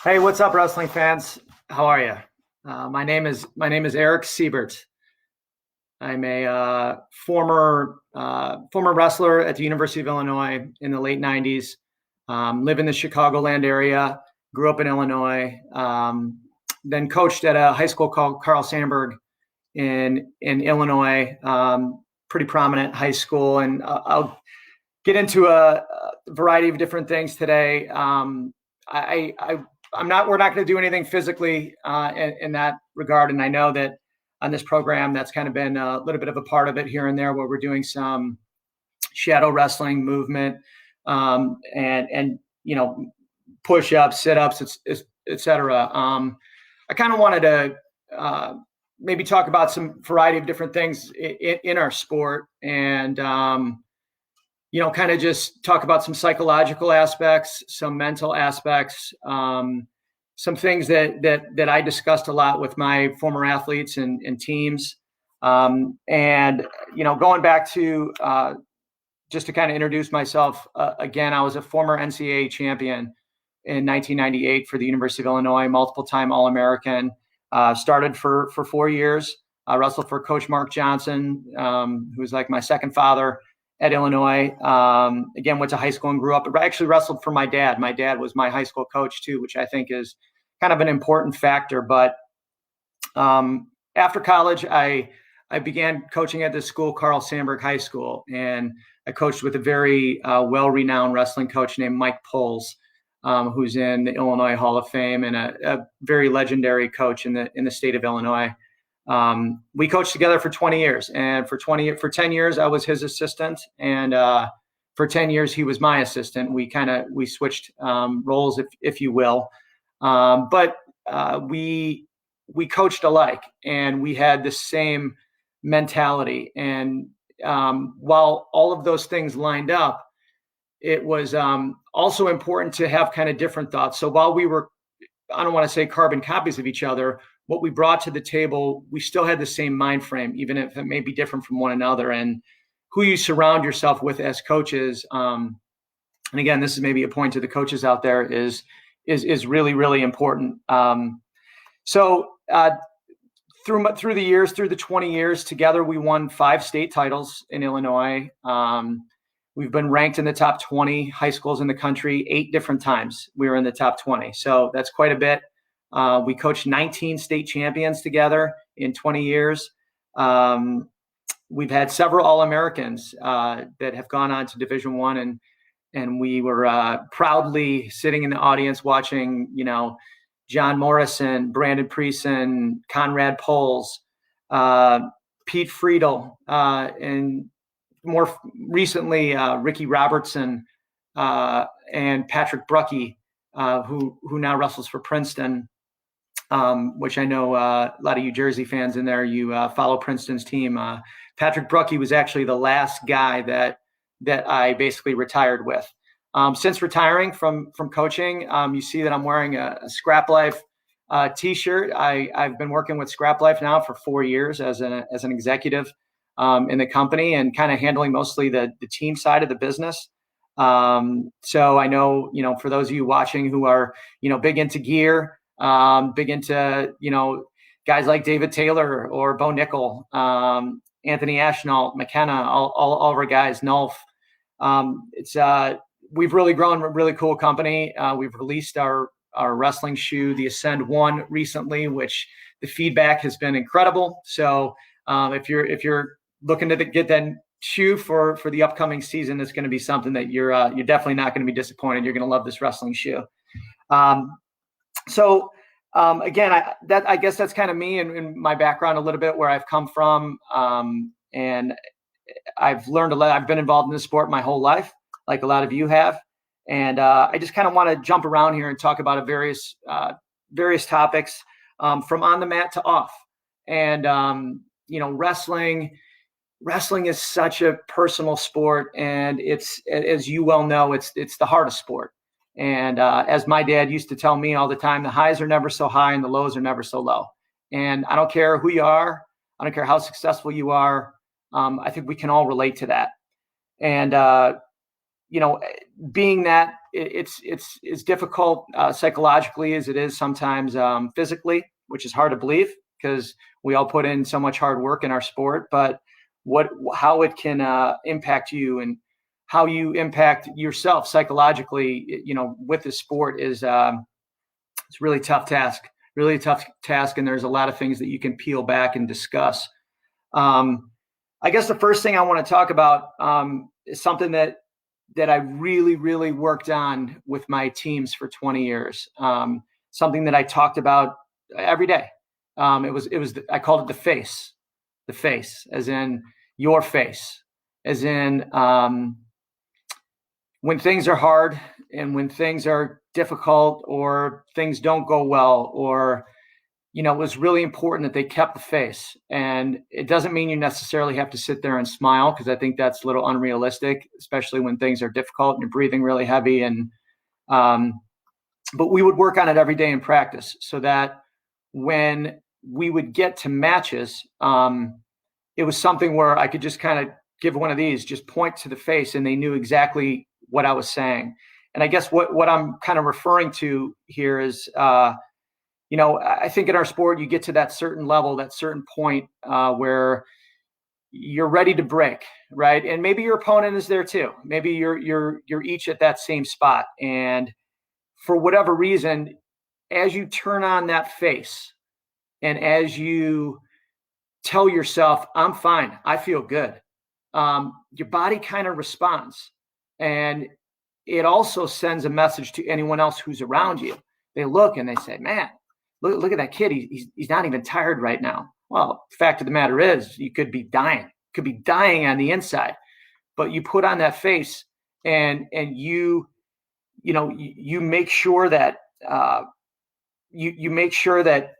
Hey, what's up, wrestling fans? How are you? My name is Eric Siebert. I'm a former wrestler at the University of Illinois in the late '90s. Live in the Chicagoland area. Grew up in Illinois. Then coached at a high school called Carl Sandburg in Illinois. Pretty prominent high school, and I'll get into a variety of different things today. We're not going to do anything physically in that regard. And I know that on this program, that's kind of been a little bit of a part of it here and there, where we're doing some shadow wrestling movement, and push-ups, sit-ups, etc. I kind of wanted to maybe talk about some variety of different things in our sport, and kind of just talk about some psychological aspects, some mental aspects, some things that I discussed a lot with my former athletes and teams. Going back to just to kind of introduce myself again, I was a former NCAA champion in 1998 for the University of Illinois, multiple-time All-American. Started for 4 years. I wrestled for Coach Mark Johnson, who was like my second father at Illinois. Again, went to high school and grew up. I actually wrestled for my dad. My dad was my high school coach too, which I think is kind of an important factor. But after college, I began coaching at this school, Carl Sandburg High School, and I coached with a very well-renowned wrestling coach named Mike Poles, who's in the Illinois Hall of Fame and a very legendary coach in the state of Illinois. We coached together for 20 years, and for 10 years, I was his assistant. And, for 10 years, he was my assistant. We switched, roles, if you will. But we coached alike, and we had the same mentality. And, while all of those things lined up, it was, also important to have kind of different thoughts. So while we were, I don't want to say carbon copies of each other, what we brought to the table, we still had the same mind frame, even if it may be different from one another. And who you surround yourself with as coaches, and again, this is maybe a point to the coaches out there, is really, really important. Through the years, through the 20 years together, we won 5 state titles in Illinois. We've been ranked in the top 20 high schools in the country 8 different times. We were in the top 20, so that's quite a bit. We coached 19 state champions together in 20 years. We've had several All-Americans that have gone on to Division I, and we were proudly sitting in the audience watching, John Morrison, Brandon Preeson, Conrad Poles, Pete Friedel, and more recently Ricky Robertson and Patrick Bruckey, who now wrestles for Princeton. Which I know a lot of you Jersey fans in there, you follow Princeton's team. Patrick Bruckey was actually the last guy that I basically retired with. Since retiring from coaching, you see that I'm wearing a Scrap Life T-shirt. I've been working with Scrap Life now for 4 years as an executive in the company, and kind of handling mostly the team side of the business. So I know, for those of you watching who are, big into gear, big into, guys like David Taylor or Bo Nickel, Anthony Ashnault, McKenna, all of our guys, Nulf. We've really grown a really cool company. We've released our wrestling shoe, the Ascend 1, recently, which the feedback has been incredible. So if you're looking to get that shoe for the upcoming season, it's going to be something that you're definitely not going to be disappointed. You're going to love this wrestling shoe. Again, I guess that's kind of me and my background a little bit, where I've come from. And I've learned a lot. I've been involved in this sport my whole life, like a lot of you have. And I just kind of want to jump around here and talk about various topics, from on the mat to off. And, wrestling is such a personal sport, and it's, as you well know, it's the hardest sport. And as my dad used to tell me all the time, the highs are never so high and the lows are never so low. And I don't care who you are. I don't care how successful you are. I think we can all relate to that. And, being that it's as difficult psychologically as it is sometimes physically, which is hard to believe because we all put in so much hard work in our sport, but how it can impact you and how you impact yourself psychologically, with the sport is it's really tough task, and there's a lot of things that you can peel back and discuss. I guess the first thing I want to talk about is something that I really, really worked on with my teams for 20 years. Something that I talked about every day. I called it the face, as in your face, as in when things are hard and when things are difficult or things don't go well, or it was really important that they kept the face. And it doesn't mean you necessarily have to sit there and smile, because I think that's a little unrealistic, especially when things are difficult and you're breathing really heavy. And but we would work on it every day in practice, so that when we would get to matches, it was something where I could just kind of give one of these, just point to the face, and they knew exactly what I was saying. And I guess what I'm kind of referring to here is, I think in our sport, you get to that certain level, that certain point where you're ready to break, right? And maybe your opponent is there too. Maybe you're each at that same spot. And for whatever reason, as you turn on that face and as you tell yourself, I'm fine, I feel good, your body kind of responds. And it also sends a message to anyone else who's around you. They look and they say, man, look at that kid. He's not even tired right now. Well, the fact of the matter is, you could be dying on the inside, but you put on that face and you make sure that you make sure that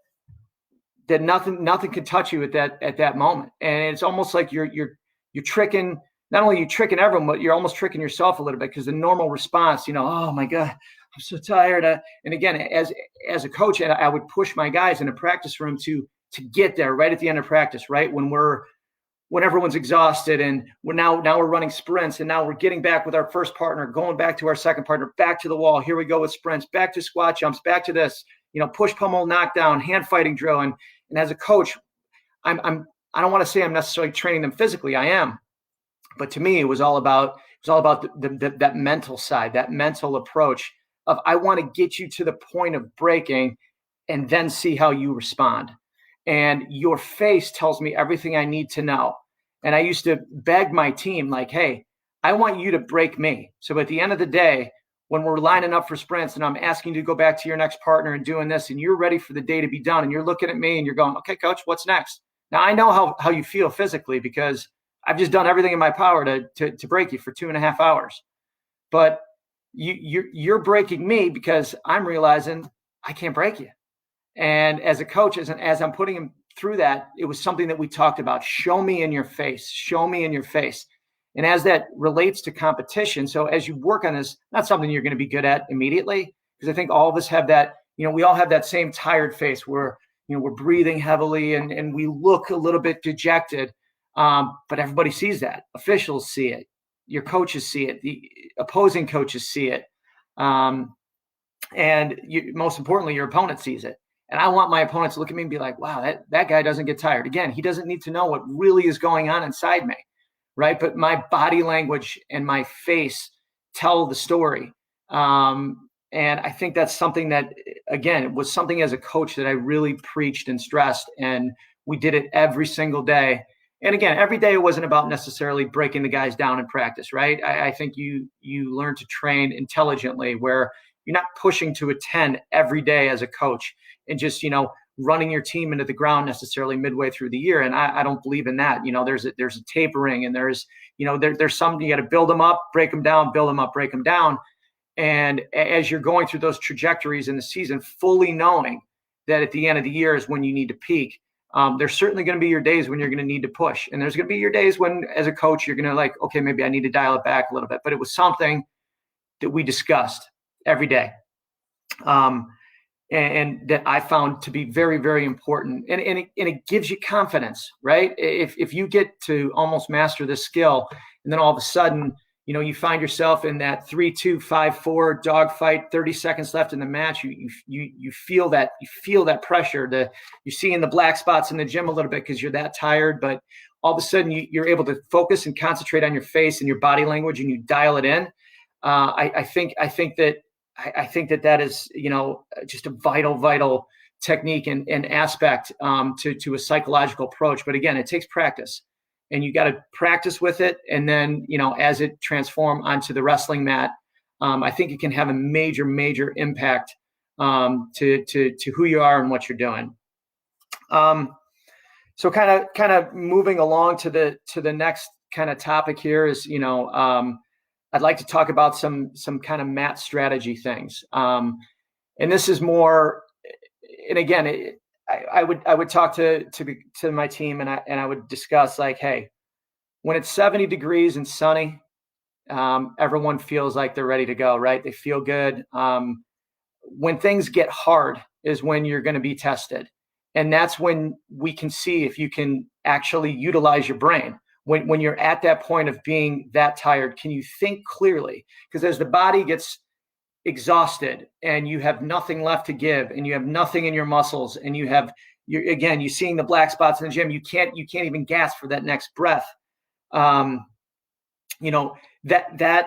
nothing can touch you at that moment. And it's almost like you're tricking, not only you tricking everyone, but you're almost tricking yourself a little bit, because the normal response, oh my God, I'm so tired. And again, as a coach, I would push my guys in a practice room to get there right at the end of practice, right when everyone's exhausted, and now we're running sprints, and now we're getting back with our first partner, going back to our second partner, back to the wall. Here we go with sprints, back to squat jumps, back to this, push, pummel, knockdown, hand fighting drill. And as a coach, I don't want to say I'm necessarily training them physically. I am. But to me, it was all about that mental side, that mental approach of, I want to get you to the point of breaking and then see how you respond. And your face tells me everything I need to know. And I used to beg my team, like, hey, I want you to break me. So at the end of the day, when we're lining up for sprints and I'm asking you to go back to your next partner and doing this, and you're ready for the day to be done, and you're looking at me and you're going, okay, coach, what's next? Now, I know how you feel physically, because I've just done everything in my power to break you for 2.5 hours. But you're breaking me because I'm realizing I can't break you. And as a coach, as I'm putting him through that, it was something that we talked about. Show me in your face. Show me in your face. And as that relates to competition, so as you work on this, not something you're going to be good at immediately, because I think all of us have that, we all have that same tired face where, we're breathing heavily and we look a little bit dejected. But everybody sees that. Officials see it. Your coaches see it. The opposing coaches see it. And most importantly, your opponent sees it. And I want my opponent to look at me and be like, wow, that guy doesn't get tired. Again, he doesn't need to know what really is going on inside me, right? But my body language and my face tell the story. And I think that's something that, again, it was something as a coach that I really preached and stressed. And we did it every single day. And again, every day it wasn't about necessarily breaking the guys down in practice, right? I think you learn to train intelligently, where you're not pushing to a 10 every day as a coach and just, running your team into the ground necessarily midway through the year. And I don't believe in that. There's a tapering, and there's some, you got to build them up, break them down, build them up, break them down. And as you're going through those trajectories in the season, fully knowing that at the end of the year is when you need to peak. There's certainly going to be your days when you're going to need to push. And there's going to be your days when, as a coach, you're going to okay, maybe I need to dial it back a little bit. But it was something that we discussed. every day. And that I found to be very, very important. And it gives you confidence, right? If you get to almost master this skill, and then all of a sudden, you find yourself in that 3-2-5-4 dogfight, 30 seconds left in the match. You feel that pressure. You're seeing the black spots in the gym a little bit because you're that tired, but all of a sudden you're able to focus and concentrate on your face and your body language, and you dial it in. I think that is, just a vital technique and aspect to a psychological approach. But again, it takes practice, and you got to practice with it. And then, as it transforms onto the wrestling mat, I think it can have a major impact to who you are and what you're doing. So kind of moving along to the next kind of topic here is, I'd like to talk about some kind of mat strategy things. And this is more, and again, I would talk to my team, and I would discuss, like, hey, when it's 70 degrees and sunny, everyone feels like they're ready to go, right? They feel good. When things get hard is when you're going to be tested. And that's when we can see if you can actually utilize your brain. When you're at that point of being that tired, can you think clearly? Because as the body gets exhausted and you have nothing left to give, and you have nothing in your muscles, and you're seeing the black spots in the gym, you can't even gasp for that next breath. Going back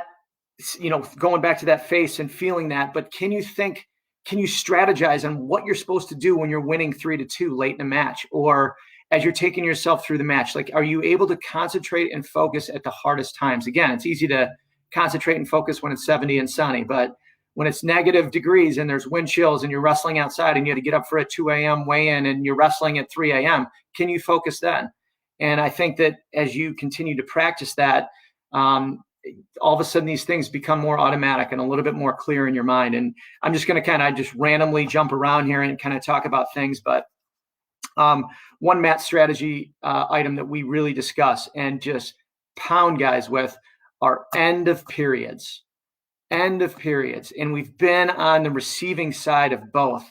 to that face and feeling that, but can you strategize on what you're supposed to do when you're winning 3-2 late in a match, or as you're taking yourself through the match? Like, are you able to concentrate and focus at the hardest times? Again, it's easy to concentrate and focus when it's 70 and sunny, but when it's negative degrees and there's wind chills and you're wrestling outside and you have to get up for a 2 a.m. weigh-in and you're wrestling at 3 a.m., can you focus then? And I think that as you continue to practice that, all of a sudden these things become more automatic and a little bit more clear in your mind. And I'm just going to kind of just randomly jump around here and kind of talk about things, but one mat strategy item that we really discuss and just pound guys with are end of periods. And we've been on the receiving side of both.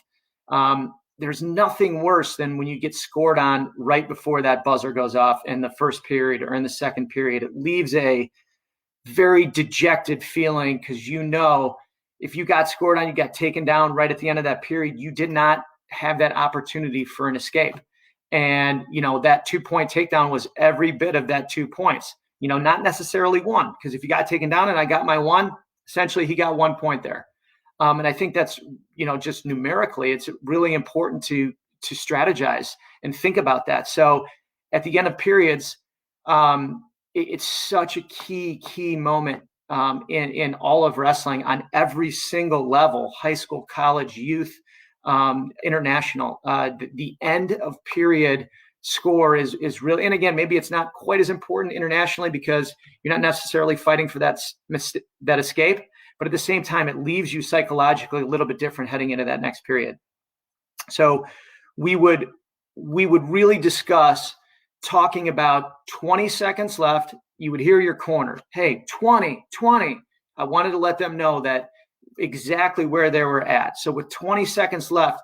There's nothing worse than when you get scored on right before that buzzer goes off in the first period or in the second period. It leaves a very dejected feeling, because if you got scored on, you got taken down right at the end of that period, you did not have that opportunity for an escape. And, that 2-point takedown was every bit of that 2 points, not necessarily one, because if you got taken down and I got my one, essentially he got 1 point there. And I think that's, just numerically, it's really important to strategize and think about that. So at the end of periods, it's such a key moment in all of wrestling on every single level: high school, college, youth, international. The end of period score is really, and again, maybe it's not quite as important internationally because you're not necessarily fighting for that escape, but at the same time, it leaves you psychologically a little bit different heading into that next period. So we would really discuss talking about 20 seconds left. You would hear your corner, hey, 20. I wanted to let them know that exactly where they were at. So with 20 seconds left,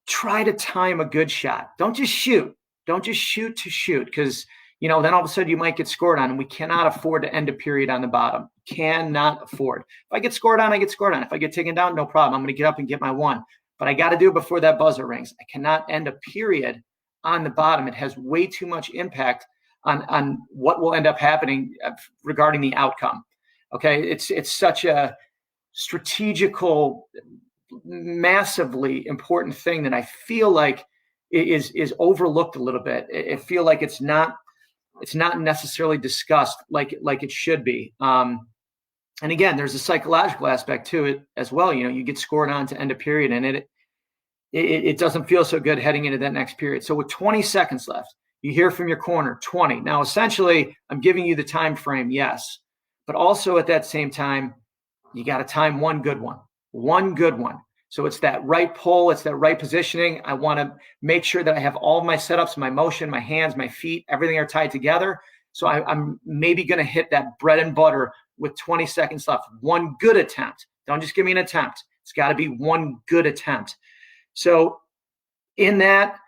try to time a good shot. Don't just shoot to shoot, because then all of a sudden you might get scored on, and we cannot afford to end a period on the bottom. Cannot afford. If I get scored on, I get scored on. If I get taken down, no problem. I'm going to get up and get my one, but I got to do it before that buzzer rings. I cannot end a period on the bottom. It has way too much impact on what will end up happening regarding the outcome. Okay. It's such a strategical, massively important thing that I feel like is overlooked a little bit. I feel like it's not necessarily discussed like it should be. And again, there's a psychological aspect to it as well. You get scored on to end a period, and it doesn't feel so good heading into that next period. So with 20 seconds left, you hear from your corner, 20. Now, essentially, I'm giving you the time frame, yes, but also at that same time, you got to time one good one. So it's that right pull, it's that right positioning. I want to make sure that I have all of my setups, my motion, my hands, my feet, everything are tied together. So I'm maybe going to hit that bread and butter with 20 seconds left. One good attempt Don't just give me an attempt. It's got to be one good attempt. So in that,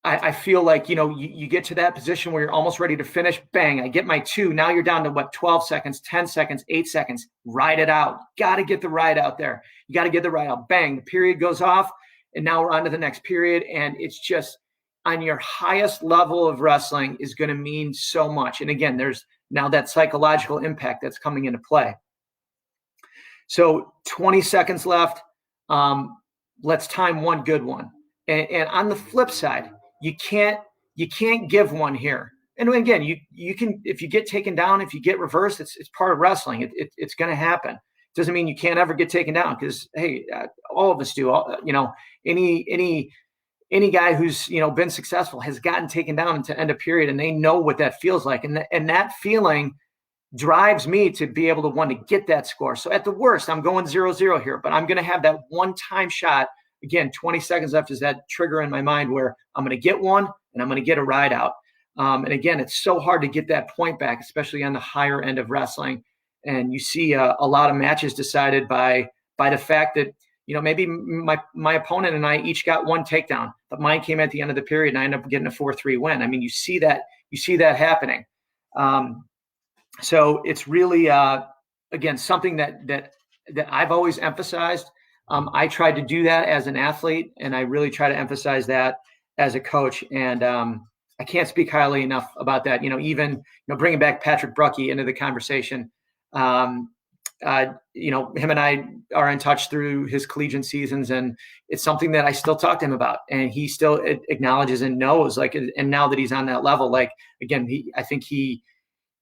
I feel like, you get to that position where you're almost ready to finish. Bang, I get my 2. Now you're down to 12 seconds, 10 seconds, 8 seconds. Ride it out. Got to get the ride out there. You got to get the ride out. Bang, the period goes off, and now we're on to the next period. And it's just on your highest level of wrestling is going to mean so much. And again, there's now that psychological impact that's coming into play. So 20 seconds left. Let's time one good one. And on the flip side, you can't give one here. And again, you can, if you get taken down, if you get reversed, it's part of wrestling. It's going to happen. Doesn't mean you can't ever get taken down, because hey, all of us do. Any guy who's been successful has gotten taken down to end a period, and they know what that feels like, and that feeling drives me to be able to want to get that score. So at the worst, I'm going 0-0 here, but I'm going to have that one-time shot. Again, 20 seconds left is that trigger in my mind where I'm going to get one and I'm going to get a ride out. And again, it's so hard to get that point back, especially on the higher end of wrestling. And you see a lot of matches decided by the fact that, maybe my opponent and I each got one takedown, but mine came at the end of the period and I ended up getting a 4-3 win. I mean, you see that happening. So it's really, again, something that I've always emphasized. I tried to do that as an athlete, and I really try to emphasize that as a coach. And I can't speak highly enough about that. Even bringing back Patrick Bruckey into the conversation. Him and I are in touch through his collegiate seasons, and it's something that I still talk to him about, and he still acknowledges and knows. And now that he's on that level, again, I think he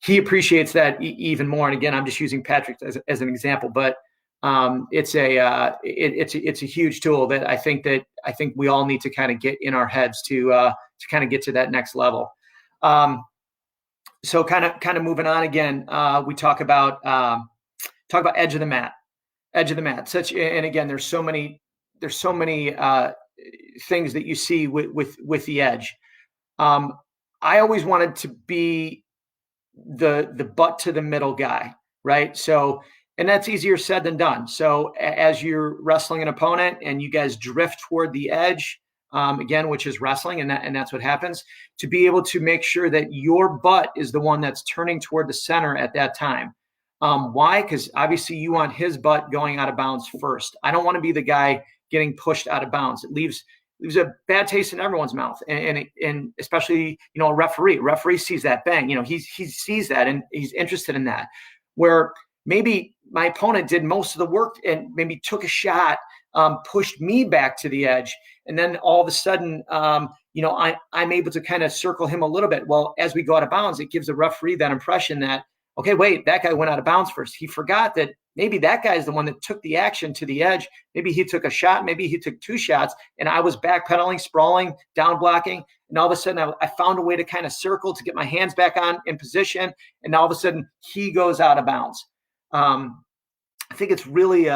appreciates that even more. And again, I'm just using Patrick as an example, but it's a huge tool that I think we all need to kind of get in our heads to kind of get to that next level. So kind of moving on again, we talk about edge of the mat. And again, there's so many things that you see with the edge. I always wanted to be the butt to the middle guy, right? So, and that's easier said than done. So as you're wrestling an opponent and you guys drift toward the edge, again, which is wrestling, and that's what happens, to be able to make sure that your butt is the one that's turning toward the center at that time. Why? Because obviously you want his butt going out of bounds first. I don't want to be the guy getting pushed out of bounds. It leaves a bad taste in everyone's mouth, and especially a referee. Referee sees that, bang. He sees that and he's interested in that. Where maybe my opponent did most of the work and maybe took a shot, pushed me back to the edge, and then all of a sudden, I'm able to kind of circle him a little bit. Well, as we go out of bounds, it gives the referee that impression that, okay, wait, that guy went out of bounds first. He forgot that maybe that guy is the one that took the action to the edge. Maybe he took a shot. Maybe he took 2 shots, and I was backpedaling, sprawling, down blocking. And all of a sudden, I found a way to kind of circle to get my hands back on in position. And all of a sudden, he goes out of bounds. I think it's really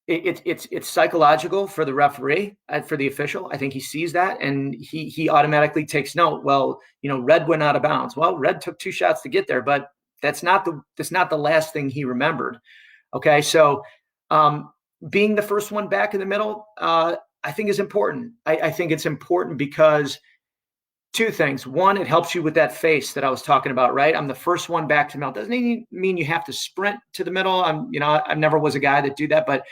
it's psychological for the referee, for the official. I think he sees that and he automatically takes note. Well, Red went out of bounds. Well, Red took 2 shots to get there, but that's not the last thing he remembered. Okay, so being the first one back in the middle, I think is important. I think it's important because 2 things. One, it helps you with that face that I was talking about, right? I'm the first one back to the middle. Doesn't mean you have to sprint to the middle. I never was a guy that do that, but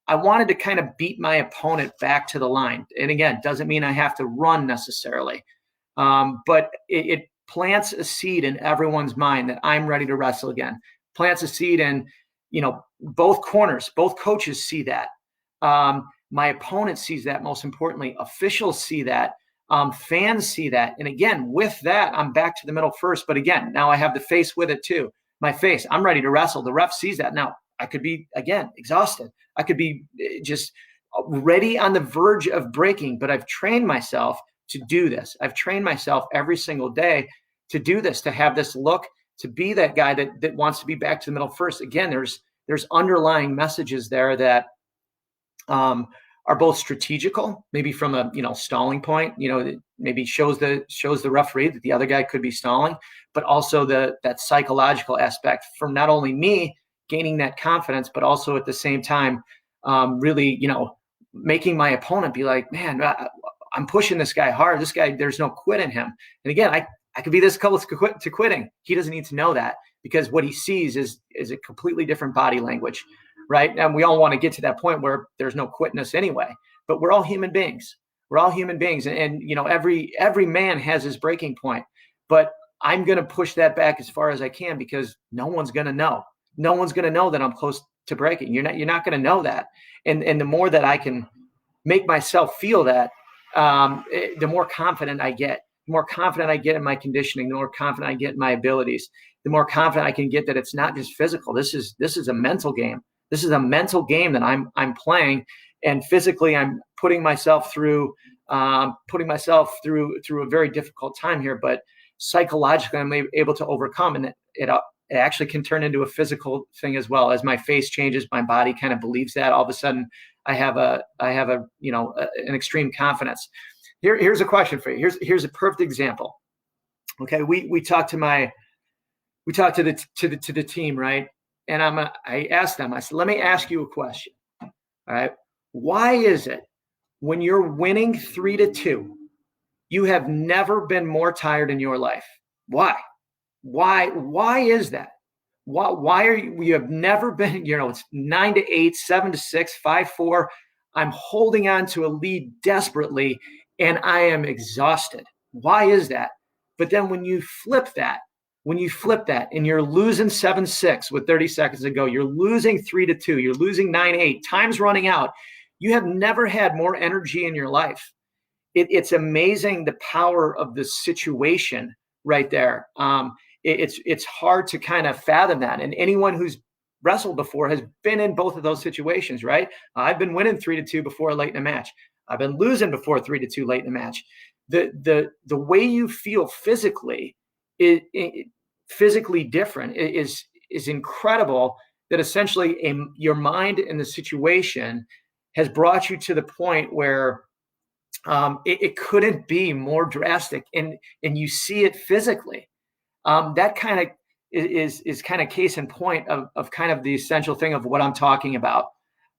I wanted to kind of beat my opponent back to the line. And again, doesn't mean I have to run necessarily, but it plants a seed in everyone's mind that I'm ready to wrestle again. Plants a seed in, both corners, both coaches see that. My opponent sees that, most importantly. Officials see that. Fans see that. And again, with that, I'm back to the middle first. But again, now I have the face with it too. My face, I'm ready to wrestle. The ref sees that. Now I could be, again, exhausted. I could be just ready on the verge of breaking, but I've trained myself to do this. I've trained myself every single day to do this, to have this look, to be that guy that wants to be back to the middle first. Again, there's underlying messages there that are both strategical, maybe from a stalling point, maybe shows the referee that the other guy could be stalling, but also that psychological aspect from not only me gaining that confidence, but also at the same time, really, making my opponent be like, man, I'm pushing this guy hard. This guy, there's no quit in him. And again, I could be this close to quitting. He doesn't need to know that, because what he sees is a completely different body language, right? And we all want to get to that point where there's no quitness anyway, but we're all human beings. We're all human beings. And every man has his breaking point, but I'm going to push that back as far as I can, because no one's going to know. No one's going to know that I'm close to breaking. You're not going to know that. And the more that I can make myself feel that, the more confident I get. The more confident I get in my conditioning, the more confident I get in my abilities, the more confident I can get that it's not just physical. This is a mental game. This is a mental game that I'm playing, and physically I'm putting myself through a very difficult time here, but psychologically I'm able to overcome, and it actually can turn into a physical thing as well. As my face changes, my body kind of believes that. All of a sudden I have an extreme confidence. Here's a question for you. Here's a perfect example. Okay, we talked to the team, right? And I asked them. I said, let me ask you a question. All right, why is it when you're winning 3-2, you have never been more tired in your life? Why? Why is that? Why are you have never been, it's 9-8, 7-6, 5-4. I'm holding on to a lead desperately, and I am exhausted. Why is that? But then when you flip that and you're losing 7-6 with 30 seconds to go, you're losing 3-2, you're losing 9-8, time's running out. You have never had more energy in your life. It's amazing the power of the situation right there. It's hard to kind of fathom that. And anyone who's wrestled before has been in both of those situations, right? I've been winning 3-2 before late in a match. I've been losing before 3-2 late in a match. The way you feel physically, physically different is incredible. That essentially your mind in the situation has brought you to the point where it couldn't be more drastic, and you see it physically. That kind of is kind of case in point of kind of the essential thing of what I'm talking about.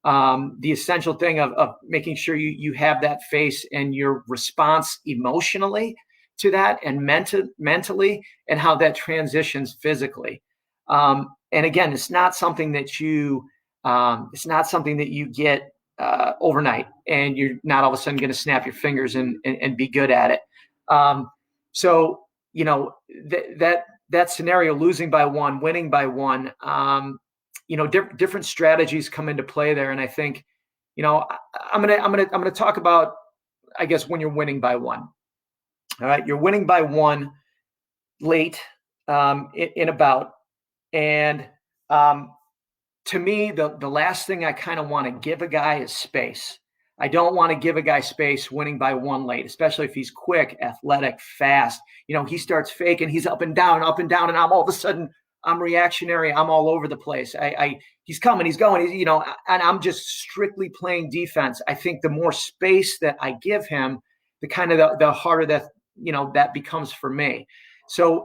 The essential thing of making sure you have that face and your response emotionally to that, and mentally, and how that transitions physically. And again, it's not something that you get overnight, and you're not all of a sudden going to snap your fingers and be good at it. So that scenario, losing by one, winning by one, different strategies come into play there. And I think, I'm gonna talk about, I guess, when you're winning by one. All right, you're winning by one late in a bout, and to me, the last thing I kind of want to give a guy is space. I don't want to give a guy space winning by one late, especially if he's quick, athletic, fast. He starts faking, he's up and down, and I'm all of a sudden, I'm reactionary, I'm all over the place. He's coming, he's going, and I'm just strictly playing defense. I think the more space that I give him, the kind of the harder that that becomes for me. So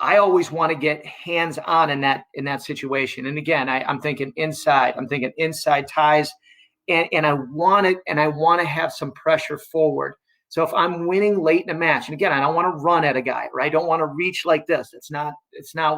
I always want to get hands on in that situation. And again, I'm thinking inside. I'm thinking inside ties, and I want to have some pressure forward. So if I'm winning late in a match, and again, I don't want to run at a guy, right? I don't want to reach like this. It's not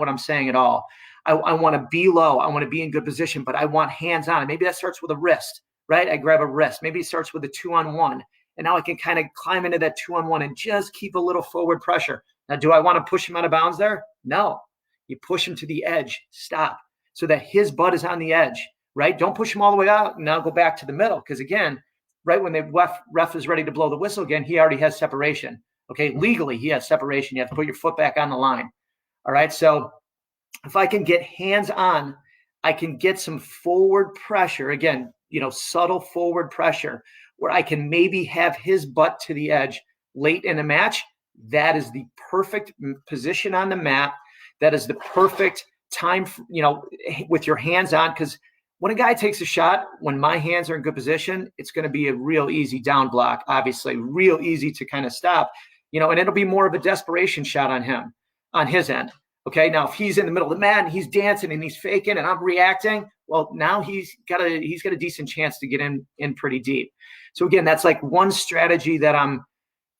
what I'm saying at all. I want to be low. I want to be in good position, but I want hands on. Maybe that starts with a wrist, right? I grab a wrist. Maybe it starts with a 2-on-1. And now I can kind of climb into that 2-on-1 and just keep a little forward pressure. Now, do I want to push him out of bounds there? No. You push him to the edge, stop, so that his butt is on the edge, right? Don't push him all the way out and now go back to the middle, because again, right when the ref is ready to blow the whistle again, he already has separation. Okay, legally he has separation. You have to put your foot back on the line. All right, so if I can get hands on, I can get some forward pressure, again, subtle forward pressure, where I can maybe have his butt to the edge late in a match. That is the perfect position on the mat. That is the perfect time, with your hands on, because when a guy takes a shot, when my hands are in good position, it's going to be a real easy down block, obviously, real easy to kind of stop, and it'll be more of a desperation shot on him, on his end. Okay, now if he's in the middle of the mat and he's dancing and he's faking and I'm reacting, well, now he's got a decent chance to get in pretty deep. So again, that's like one strategy that I'm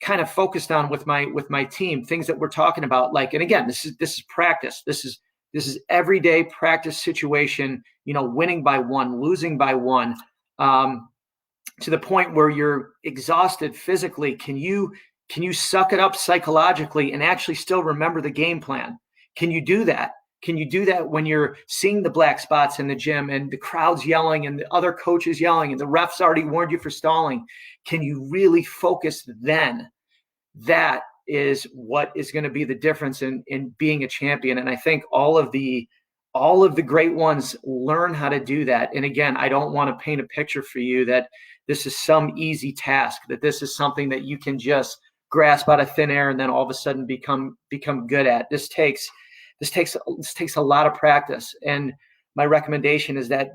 kind of focused on with my team, things that we're talking about. Like, and again, this is practice. This is everyday practice situation, winning by one, losing by one, to the point where you're exhausted physically. Can you suck it up psychologically and actually still remember the game plan? Can you do that? Can you do that when you're seeing the black spots in the gym and the crowd's yelling and the other coaches yelling and the refs already warned you for stalling? Can you really focus then? That is what is going to be the difference in being a champion. And I think all of the great ones learn how to do that. And again, I don't want to paint a picture for you that this is some easy task, that this is something that you can just grasp out of thin air and then all of a sudden become good at. This takes a lot of practice. And my recommendation is that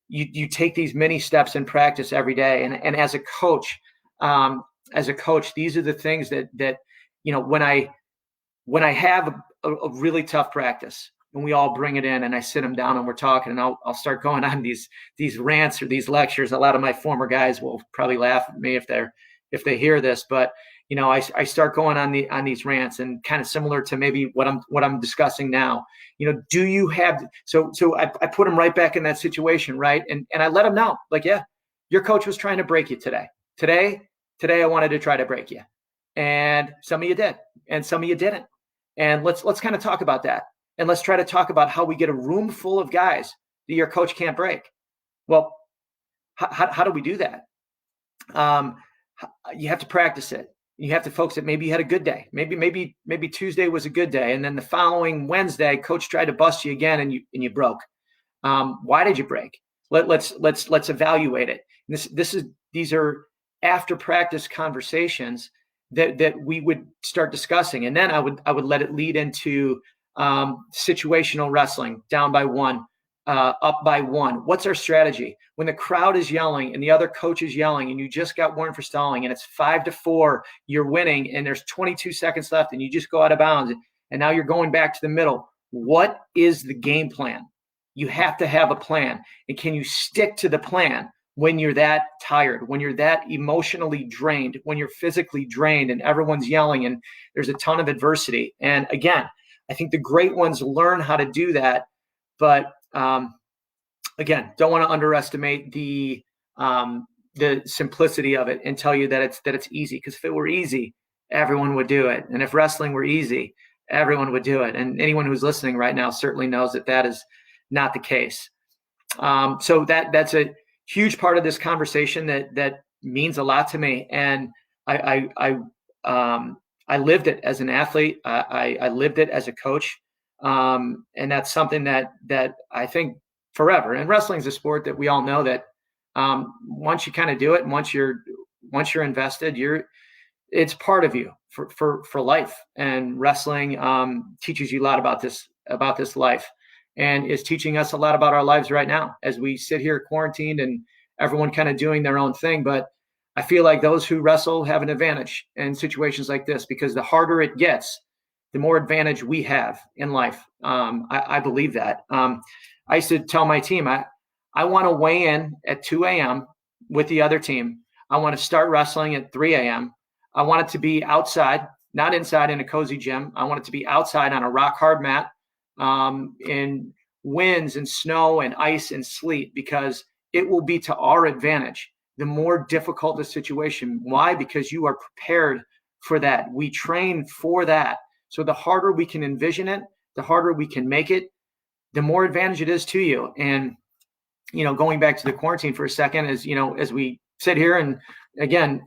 you take these mini steps in practice every day. And as a coach, these are the things that when I have a really tough practice and we all bring it in and I sit them down and we're talking and I'll start going on these rants or these lectures. A lot of my former guys will probably laugh at me if they hear this, but I start going on these rants, and kind of similar to maybe what I'm discussing now. Do you have so I put them right back in that situation, right? And I let them know, like, yeah, your coach was trying to break you today. Today I wanted to try to break you, and some of you did, and some of you didn't. And let's kind of talk about that, and let's try to talk about how we get a room full of guys that your coach can't break. Well, how do we do that? You have to practice it. You have to focus it. Maybe you had a good day. Maybe Tuesday was a good day, and then the following Wednesday, coach tried to bust you again, and you broke. Why did you break? Let's evaluate it. These are after practice conversations that we would start discussing, and then I would let it lead into situational wrestling. Down by one, up by one. What's our strategy when the crowd is yelling and the other coach is yelling and you just got warned for stalling and it's 5-4, you're winning and there's 22 seconds left and you just go out of bounds and now you're going back to the middle? What is the game plan? You have to have a plan, and can you stick to the plan when you're that tired, when you're that emotionally drained, when you're physically drained and everyone's yelling and there's a ton of adversity? And again, I think the great ones learn how to do that, but again, don't want to underestimate the simplicity of it and tell you that it's easy, because if it were easy, everyone would do it. And if wrestling were easy, everyone would do it. And anyone who's listening right now certainly knows that is not the case. So that's a huge part of this conversation that means a lot to me. And I lived it as an athlete. I lived it as a coach. And that's something that I think forever. And wrestling is a sport that we all know that once you kind of do it, and once you're invested, it's part of you for life. And wrestling teaches you a lot about this life, and is teaching us a lot about our lives right now as we sit here quarantined and everyone kind of doing their own thing. But I feel like those who wrestle have an advantage in situations like this, because the harder it gets, the more advantage we have in life. I believe that. I used to tell my team, I want to weigh in at 2 a.m. with the other team. I want to start wrestling at 3 a.m. I want it to be outside, not inside in a cozy gym. I want it to be outside on a rock hard mat, in winds and snow and ice and sleet, because it will be to our advantage. The more difficult the situation. Why? Because you are prepared for that. We train for that. So the harder we can envision it, the harder we can make it, the more advantage it is to you. And, going back to the quarantine for a second, as we sit here and again,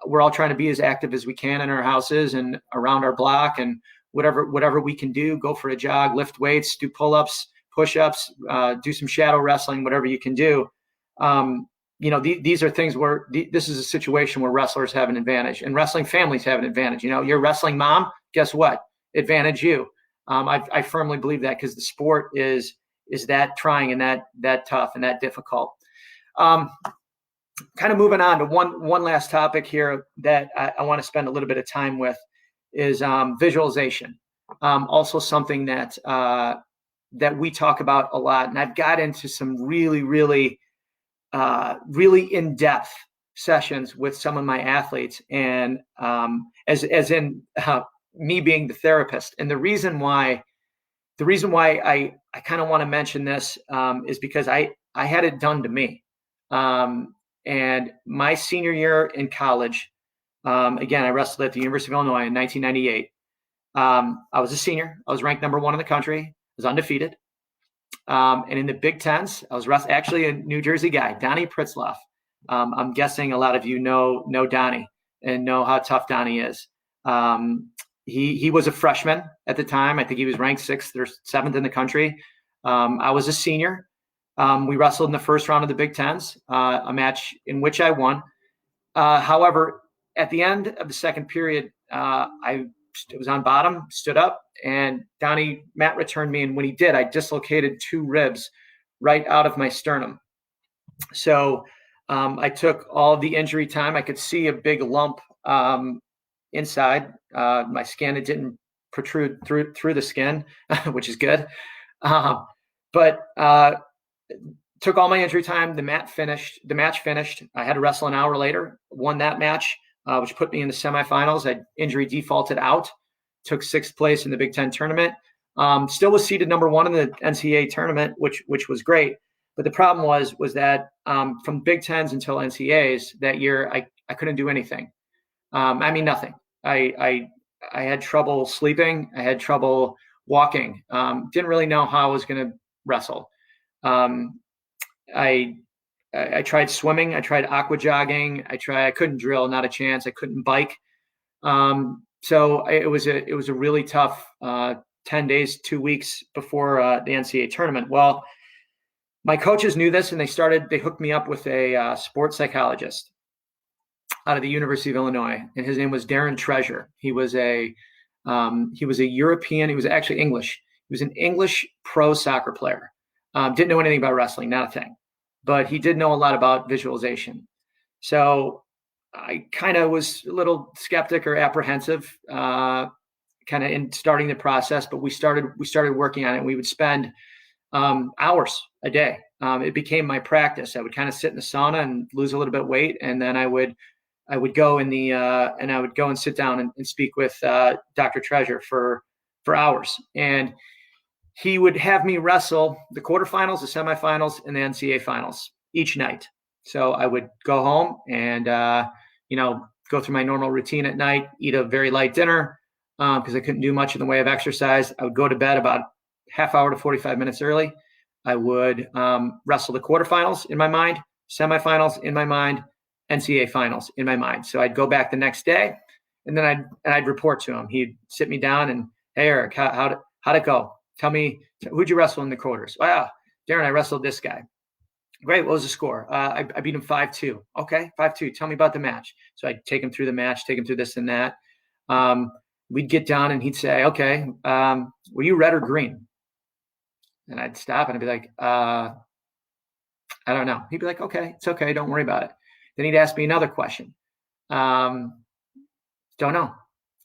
we're all trying to be as active as we can in our houses and around our block, and whatever we can do, go for a jog, lift weights, do pull-ups, push-ups, do some shadow wrestling, whatever you can do. These are things where this is a situation where wrestlers have an advantage, and wrestling families have an advantage. You're a wrestling mom, guess what? Advantage you. I firmly believe that, because the sport is that trying and that tough and that difficult. Kind of moving on to one last topic here that I want to spend a little bit of time with is visualization. Also something that that we talk about a lot. And I've got into some really, really, really in-depth sessions with some of my athletes, and as in me being the therapist. And the reason why I kind of want to mention this is because I had it done to me. And my senior year in college, again, I wrestled at the University of Illinois in 1998. I was a senior. I was ranked number 1 in the country. I was undefeated. And in the Big Tens, I was actually a New Jersey guy, Donnie Pritzloff. I'm guessing a lot of you know Donnie and know how tough Donnie is. He was a freshman at the time. I think he was ranked 6th or 7th in the country. I was a senior. We wrestled in the first round of the Big Tens, a match in which I won. However, at the end of the second period, I was on bottom, stood up, and Donnie mat returned me. And when he did, I dislocated 2 ribs right out of my sternum. So I took all the injury time. I could see a big lump inside my skin. It didn't protrude through the skin, which is good. But took all my injury time. The match finished. I had to wrestle an hour later, won that match, which put me in the semifinals. I injury defaulted out, took 6th place in the Big Ten tournament. Still was seeded number 1 in the NCAA tournament, which was great. But the problem was that from Big Tens until NCAAs that year, I couldn't do anything. I mean, nothing. I had trouble sleeping. I had trouble walking. Didn't really know how I was going to wrestle. I tried swimming. I tried aqua jogging. I couldn't drill, not a chance. I couldn't bike. So it was a really tough 10 days, 2 weeks before the NCAA tournament. Well, my coaches knew this, and they hooked me up with a sports psychologist out of the University of Illinois, and his name was Darren Treasure. He was a European. He was actually English. He was an English pro soccer player. Didn't know anything about wrestling, not a thing, but he did know a lot about visualization. So I kind of was a little skeptic or apprehensive, kind of in starting the process. But we started working on it. We would spend hours a day. It became my practice. I would kind of sit in the sauna and lose a little bit of weight, and then I would go in the and I would go and sit down and speak with Dr. Treasure for hours. And he would have me wrestle the quarterfinals, the semifinals, and the NCAA finals each night. So I would go home and go through my normal routine at night, eat a very light dinner because I couldn't do much in the way of exercise. I would go to bed about half hour to 45 minutes early. I would wrestle the quarterfinals in my mind, semifinals in my mind, NCAA finals in my mind. So I'd go back the next day, and then I'd report to him. He'd sit me down and, hey, Eric, how'd it go? Tell me, who'd you wrestle in the quarters? Wow, Darren, I wrestled this guy. Great. What was the score? I beat him 5-2. Okay, 5-2. Tell me about the match. So I'd take him through the match, take him through this and that. We'd get done, and he'd say, okay, were you red or green? And I'd stop, and I'd be like, I don't know. He'd be like, okay, it's okay. Don't worry about it. Then he'd ask me another question. Don't know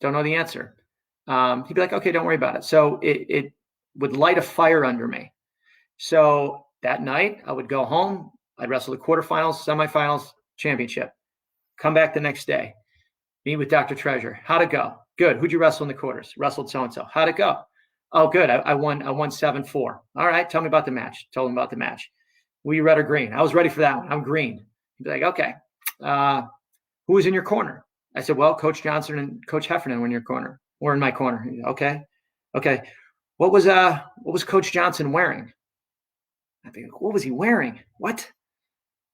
the answer. He'd be like, okay, don't worry about it. So it would light a fire under me. So that night I would go home. I'd wrestle the quarterfinals, semifinals, championship. Come back the next day. Meet with Dr. Treasure. How'd it go? Good. Who'd you wrestle in the quarters? Wrestled so-and-so. How'd it go? Oh, good. I won 7-4. All right. Tell me about the match. Told him about the match. Were you red or green? I was ready for that one. I'm green. He'd be like, okay. Who was in your corner? I said, well, Coach Johnson and Coach Heffernan were in your corner. Or in my corner. Okay. What was Coach Johnson wearing? I'd be like, what was he wearing? What?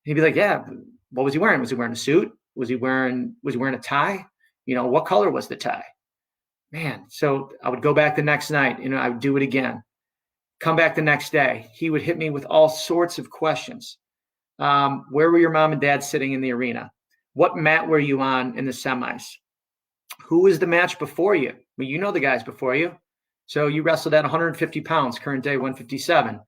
He'd be like, yeah. What was he wearing? Was he wearing a suit? Was he wearing a tie? What color was the tie? Man. So I would go back the next night, I would do it again. Come back the next day. He would hit me with all sorts of questions. Where were your mom and dad sitting in the arena? What mat were you on in the semis? Who was the match before you? Well, you know the guys before you. So you wrestled at 150 pounds, current day 157.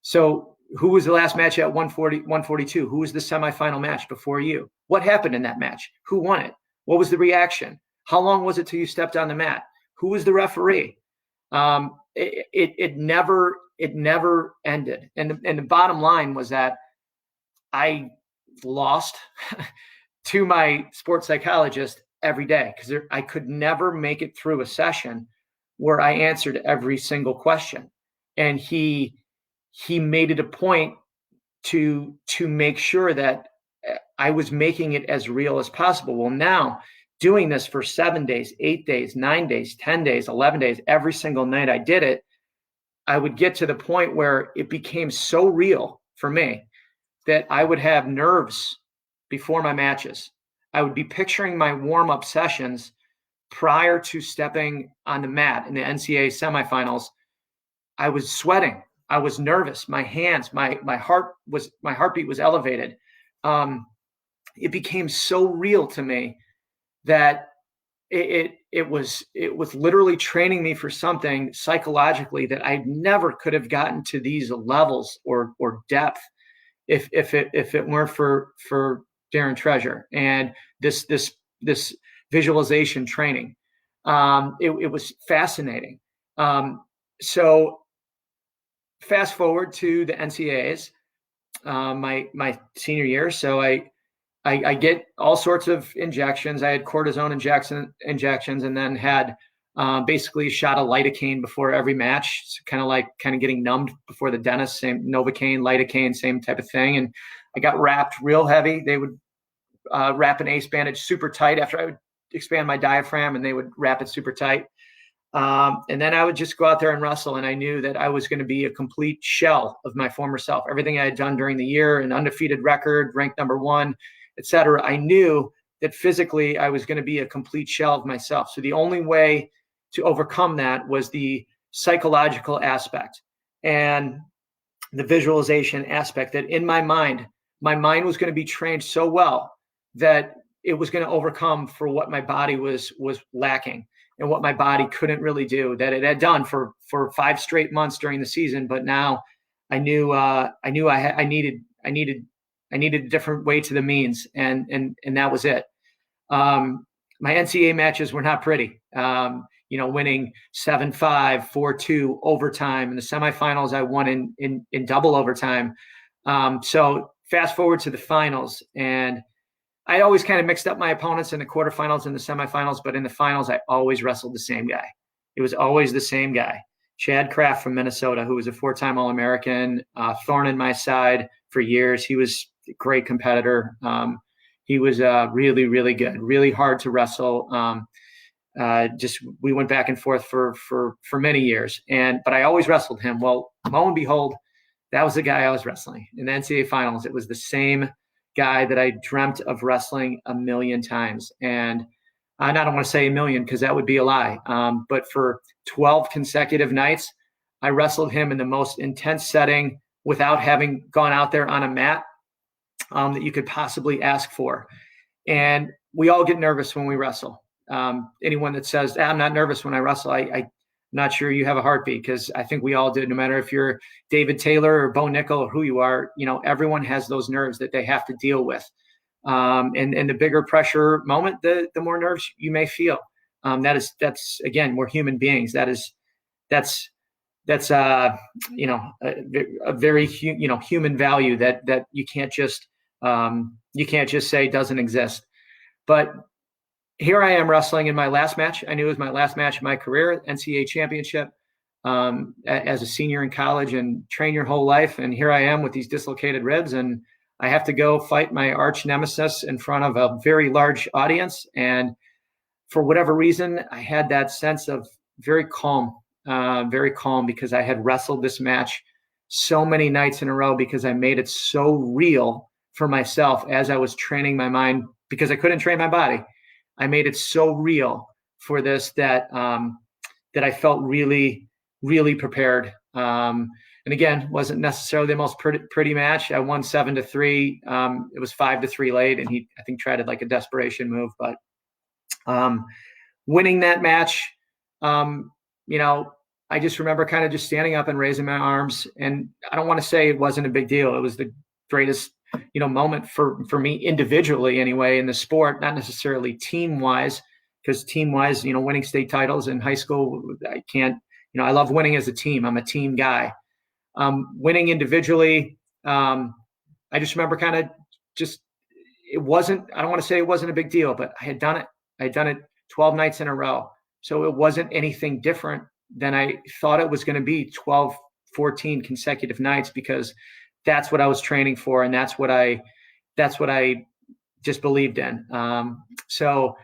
So who was the last match at 142? Who was the semifinal match before you? What happened in that match? Who won it? What was the reaction? How long was it till you stepped on the mat? Who was the referee? It never ended. And the bottom line was that I lost to my sports psychologist every day, because I could never make it through a session where I answered every single question. And he made it a point to make sure that I was making it as real as possible. Well, now doing this for 7 days, 8 days, 9 days, 10 days, 11 days, every single night I did it, I would get to the point where it became so real for me that I would have nerves before my matches. I would be picturing my warm-up sessions prior to stepping on the mat in the NCAA semifinals. I was sweating. I was nervous. My hands, my heartbeat was elevated. It became so real to me that it was literally training me for something psychologically that I never could have gotten to these levels or depth if it weren't for Darren Treasure and this visualization training. It was fascinating. So fast forward to the NCAAs, my senior year. So I get all sorts of injections. I had cortisone injections, and then had basically a shot of lidocaine before every match. So kind of getting numbed before the dentist. Same Novocaine, lidocaine, same type of thing. And I got wrapped real heavy. They would wrap an ACE bandage super tight after I would expand my diaphragm, and they would wrap it super tight. And then I would just go out there and wrestle. And I knew that I was going to be a complete shell of my former self. Everything I had done during the year, an undefeated record, ranked #1, etc. I knew that physically I was going to be a complete shell of myself. So the only way to overcome that was the psychological aspect and the visualization aspect, that in my mind was going to be trained so well that it was going to overcome for what my body was lacking and what my body couldn't really do, that it had done for 5 straight months during the season. But now I knew I needed a different way to the means, and that was it. My NCAA matches were not pretty. Winning 7-5, 4-2 overtime. In the semifinals, I won in double overtime. So fast forward to the finals, and I always kind of mixed up my opponents in the quarterfinals and the semifinals, but in the finals, I always wrestled the same guy. It was always the same guy, Chad Kraft from Minnesota, who was a 4-time All-American, thorn in my side for years. He was a great competitor. He was really, really good, really hard to wrestle. We went back and forth for many years, but I always wrestled him. Well, lo and behold, that was the guy I was wrestling in the NCAA finals. It was the same guy that I dreamt of wrestling a million times. And I don't want to say a million, because that would be a lie. But for 12 consecutive nights, I wrestled him in the most intense setting without having gone out there on a mat that you could possibly ask for. And we all get nervous when we wrestle. Anyone that says, I'm not nervous when I wrestle, I'm not sure you have a heartbeat, because I think we all did. No matter if you're David Taylor or Bo Nickel or who you are, everyone has those nerves that they have to deal with. And the bigger pressure moment, the more nerves you may feel. That's again, we're human beings. That's a very human value that you can't just say doesn't exist. But here I am wrestling in my last match. I knew it was my last match of my career, NCAA championship, as a senior in college, and train your whole life. And here I am with these dislocated ribs, and I have to go fight my arch nemesis in front of a very large audience. And for whatever reason, I had that sense of very calm, because I had wrestled this match so many nights in a row, because I made it so real for myself as I was training my mind, because I couldn't train my body. I made it so real for this that I felt really, really prepared. And again, wasn't necessarily the most pretty match. I won 7-3. It was 5-3 late, and he, I think, tried it like a desperation move. But winning that match, I just remember kind of just standing up and raising my arms. And I don't want to say it wasn't a big deal. It was the greatest moment for me individually anyway in the sport, not necessarily team wise, because team wise, winning state titles in high school, I can't, I love winning as a team. I'm a team guy. Winning individually, I just remember kind of just, it wasn't, I don't want to say it wasn't a big deal, but I had done it. I had done it 12 nights in a row. So it wasn't anything different than I thought it was going to be 12, 14 consecutive nights, because that's what I was training for. And that's what I just believed in. So,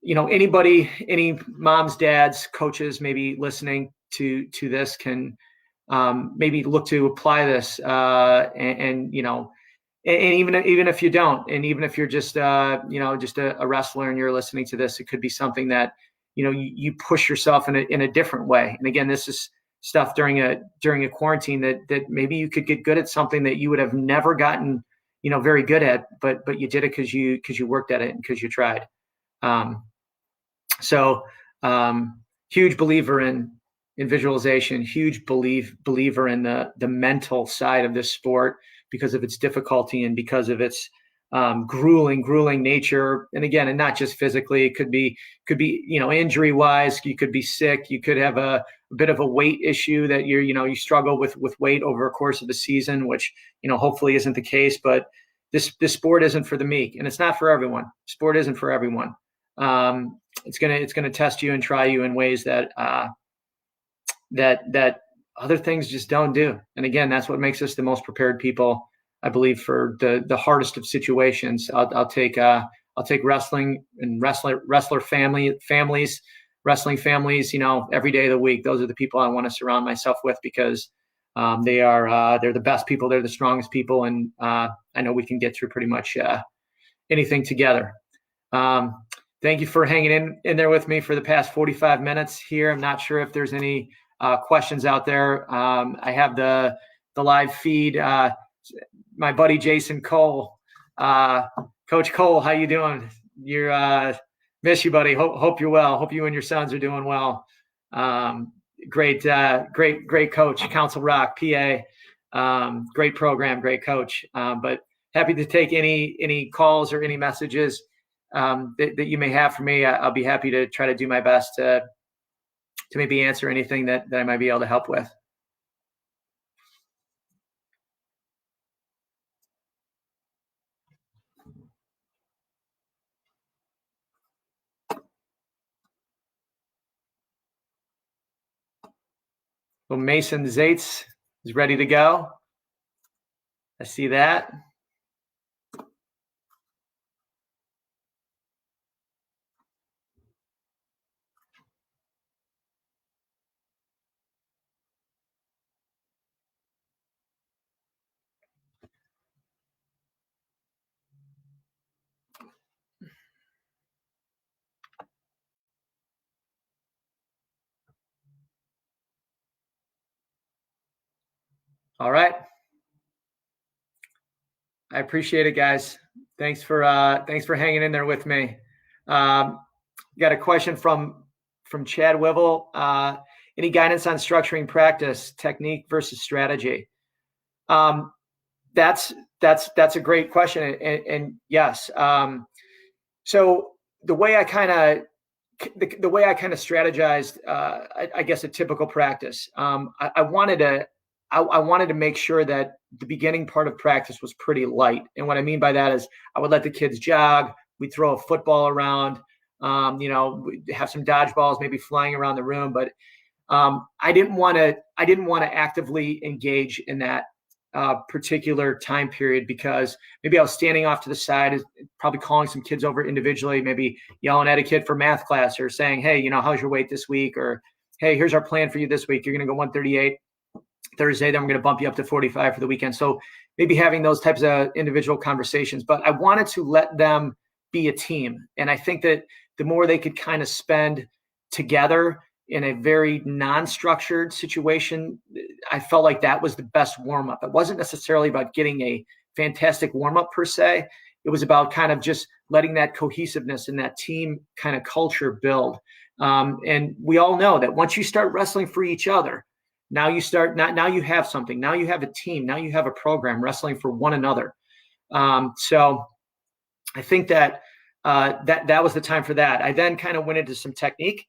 anybody, any moms, dads, coaches, maybe listening to this can maybe look to apply this and even if you don't, and even if you're just just a wrestler and you're listening to this, it could be something that you push yourself in a different way. And again, this is stuff during a quarantine that maybe you could get good at something that you would have never gotten very good at, but you did it because you worked at it and because you tried. So huge believer in visualization, huge believer in the mental side of this sport, because of its difficulty and because of its grueling nature. And again, and not just physically, it could be injury wise, you could be sick, you could have a bit of a weight issue that you struggle with weight over a course of the season, which hopefully isn't the case. But this sport isn't for the meek, and it's not for everyone. Sport isn't for everyone. It's gonna test you and try you in ways that other things just don't do. And again, that's what makes us the most prepared people, I believe, for the hardest of situations. I'll take wrestling and wrestler families, wrestling families, every day of the week. Those are the people I want to surround myself with, because they're the best people. They're the strongest people. And I know we can get through pretty much anything together. Thank you for hanging in there with me for the past 45 minutes here. I'm not sure if there's any questions out there. I have the live feed. My buddy Jason Cole, Coach Cole, how you doing? Miss you, buddy. Hope you're well. Hope you and your sons are doing well. Great coach, Council Rock, PA. Great program, great coach. But happy to take any calls or any messages that you may have for me. I'll be happy to try to do my best to maybe answer anything that I might be able to help with. Well, Mason Zaitz is ready to go. I see that. All right. I appreciate it, guys. Thanks for hanging in there with me. Got a question from Chad Wivel. Any guidance on structuring practice, technique versus strategy? That's a great question, and yes. So the way I kind of strategized, I guess, a typical practice. I wanted to make sure that the beginning part of practice was pretty light. And what I mean by that is I would let the kids jog. We'd throw a football around, have some dodgeballs maybe flying around the room. But I didn't want to actively engage in that particular time period, because maybe I was standing off to the side, probably calling some kids over individually, maybe yelling at a kid for math class, or saying, hey, how's your weight this week? Or, hey, here's our plan for you this week. You're going to go 138 Thursday, then we're going to bump you up to 45 for the weekend. So maybe having those types of individual conversations, but I wanted to let them be a team. And I think that the more they could kind of spend together in a very non-structured situation, I felt like that was the best warm-up. It wasn't necessarily about getting a fantastic warm-up per se. It was about kind of just letting that cohesiveness and that team kind of culture build. And we all know that once you start wrestling for each other, now you have something. Now you have a team. Now you have a program wrestling for one another. So I think that that was the time for that. I then kind of went into some technique,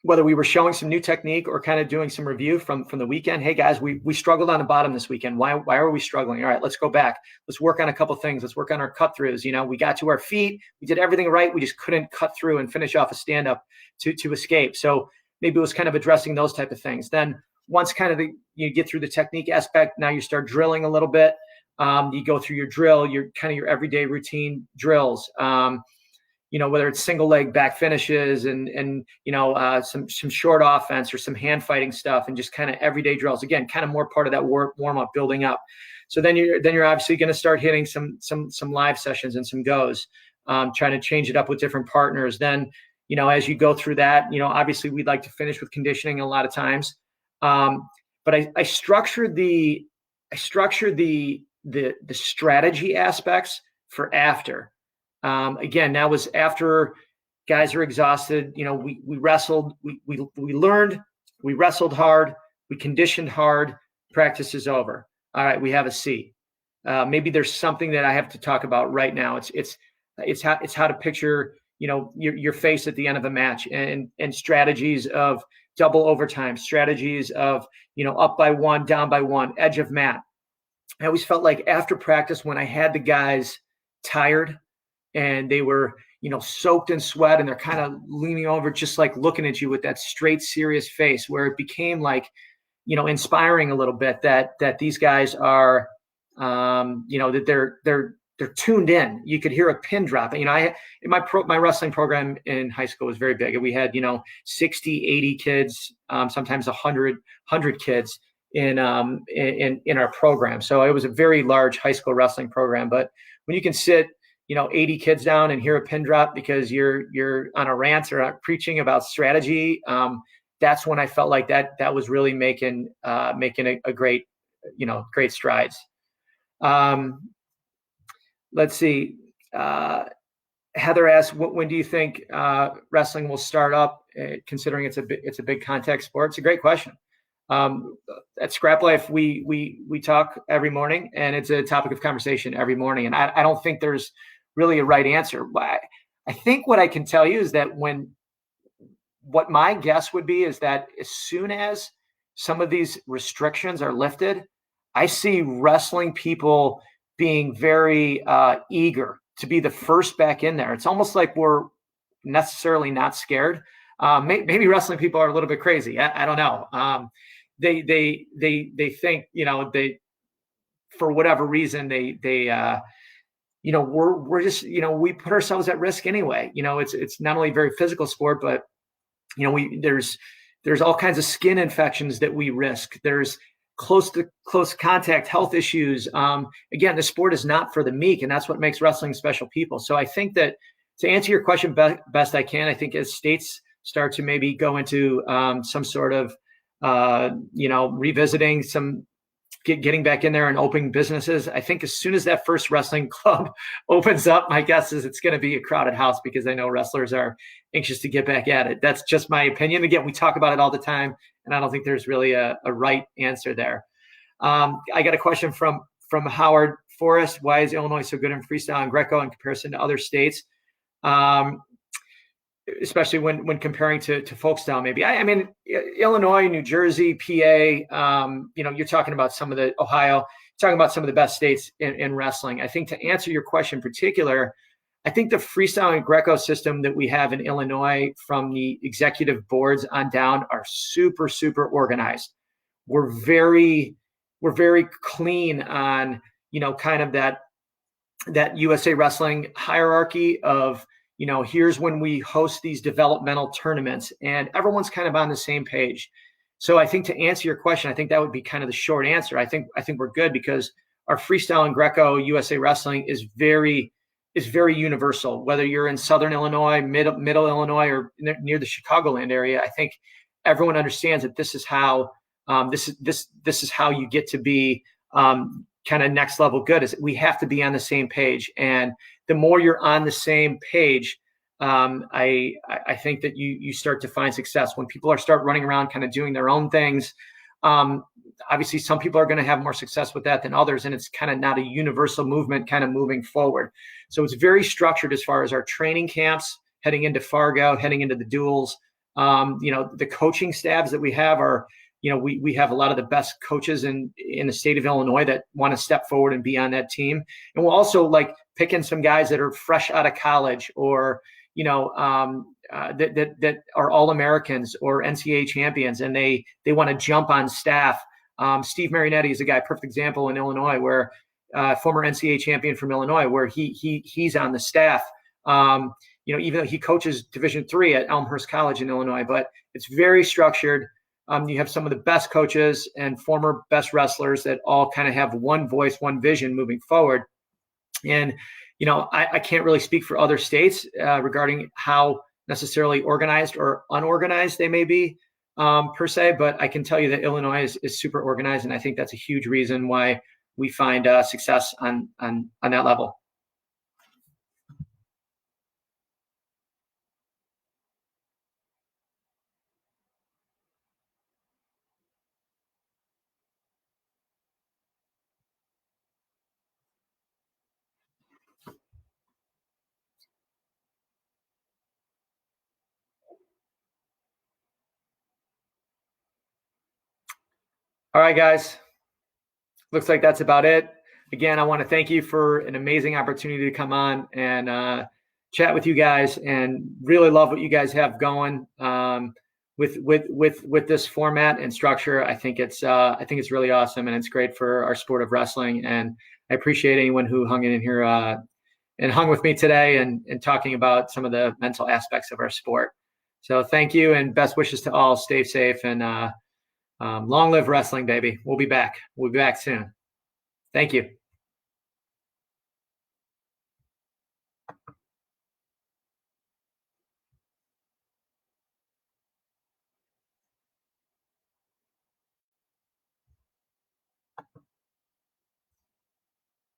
whether we were showing some new technique or kind of doing some review from the weekend. Hey guys, we struggled on the bottom this weekend. Why are we struggling? All right, let's go back. Let's work on a couple things. Let's work on our cut throughs. We got to our feet. We did everything right. We just couldn't cut through and finish off a stand up to escape. So maybe it was kind of addressing those type of things. Then once kind of you get through the technique aspect, now you start drilling a little bit. You go through your drill, your kind of your everyday routine drills. Whether it's single leg back finishes and some short offense or some hand fighting stuff, and just kind of everyday drills. Again, kind of more part of that warm up, building up. So then you're obviously going to start hitting some live sessions and some goes, trying to change it up with different partners. Then as you go through that, obviously we'd like to finish with conditioning a lot of times, but I structured the strategy aspects for after. Again, that was after guys are exhausted. We wrestled, we learned, we wrestled hard, we conditioned hard, practice is over. All right, we have a C. Maybe there's something that I have to talk about right now. It's how to picture, your face at the end of a match, and strategies of double overtime, strategies of, up by one, down by one, edge of mat. I always felt like after practice, when I had the guys tired and they were, soaked in sweat, and they're kind of leaning over, just like looking at you with that straight, serious face, where it became like, inspiring a little bit that these guys are, that they're tuned in. You could hear a pin drop. My wrestling program in high school was very big, and we had 60, 80 kids, sometimes 100 kids in our program. So it was a very large high school wrestling program. But when you can sit 80 kids down and hear a pin drop because you're on a rant or preaching about strategy, that's when I felt like that was really making a great strides. Let's see. Heather asks, when do you think wrestling will start up, considering it's a big contact sport? It's a great question. At Scrap Life, we talk every morning, and it's a topic of conversation every morning. And I don't think there's really a right answer. I think what I can tell you is that what my guess would be is that as soon as some of these restrictions are lifted, I see wrestling people being very eager to be the first back in there. It's almost like we're necessarily not scared. Maybe wrestling people are a little bit crazy. I don't know. They think, they, for whatever reason, we're just, we put ourselves at risk anyway. It's not only a very physical sport, but there's all kinds of skin infections that we risk. There's close contact health issues. Again, the sport is not for the meek, and that's what makes wrestling special people. So I think that, to answer your question best I can, I think as states start to maybe go into some sort of, revisiting getting back in there and opening businesses, I think as soon as that first wrestling club opens up, my guess is it's going to be a crowded house, because I know wrestlers are anxious to get back at it. That's just my opinion. Again, we talk about it all the time, and I don't think there's really a right answer there. I got a question from Howard Forrest. Why is Illinois so good in freestyle and Greco in comparison to other states? Especially when comparing to folk style, maybe. I mean, Illinois, New Jersey, PA, you're talking about some of the Ohio, talking about some of the best states in wrestling. I think, to answer your question in particular, I think the freestyle and Greco system that we have in Illinois, from the executive boards on down, are super, super organized. We're very clean on, kind of that USA Wrestling hierarchy of, here's when we host these developmental tournaments, and everyone's kind of on the same page. So I think, to answer your question, I think that would be kind of the short answer. I think we're good, because our freestyle and Greco USA Wrestling is very universal. Whether you're in Southern Illinois, middle Illinois, or near the Chicagoland area, I think everyone understands that this is how this is how you get to be kind of next level good. Is we have to be on the same page, and the more you're on the same page, I think that you start to find success when people start running around kind of doing their own things. obviously some people are going to have more success with that than others, and it's kind of not a universal movement kind of moving forward. So it's very structured as far as our training camps, heading into Fargo, heading into the duels. The coaching staffs that we have are, we have a lot of the best coaches in the state of Illinois that want to step forward and be on that team. And we'll also like pick in some guys that are fresh out of college, or, that are All-Americans or NCAA champions, and they want to jump on staff. Steve Marinetti is a guy, perfect example in Illinois, where former NCAA champion from Illinois, where he's on the staff. Even though he coaches Division III at Elmhurst College in Illinois, but it's very structured. You have some of the best coaches and former best wrestlers that all kind of have one voice, one vision moving forward. And, I can't really speak for other states regarding how necessarily organized or unorganized they may be per se, but I can tell you that Illinois is super organized. And I think that's a huge reason why we find success on that level. All right, guys. Looks like that's about it. Again, I want to thank you for an amazing opportunity to come on and chat with you guys, and really love what you guys have going with this format and structure. I think it's really awesome, and it's great for our sport of wrestling. And I appreciate anyone who hung in here and hung with me today and talking about some of the mental aspects of our sport. So thank you, and best wishes to all. Stay safe, and long live wrestling, baby. We'll be back. We'll be back soon. Thank you.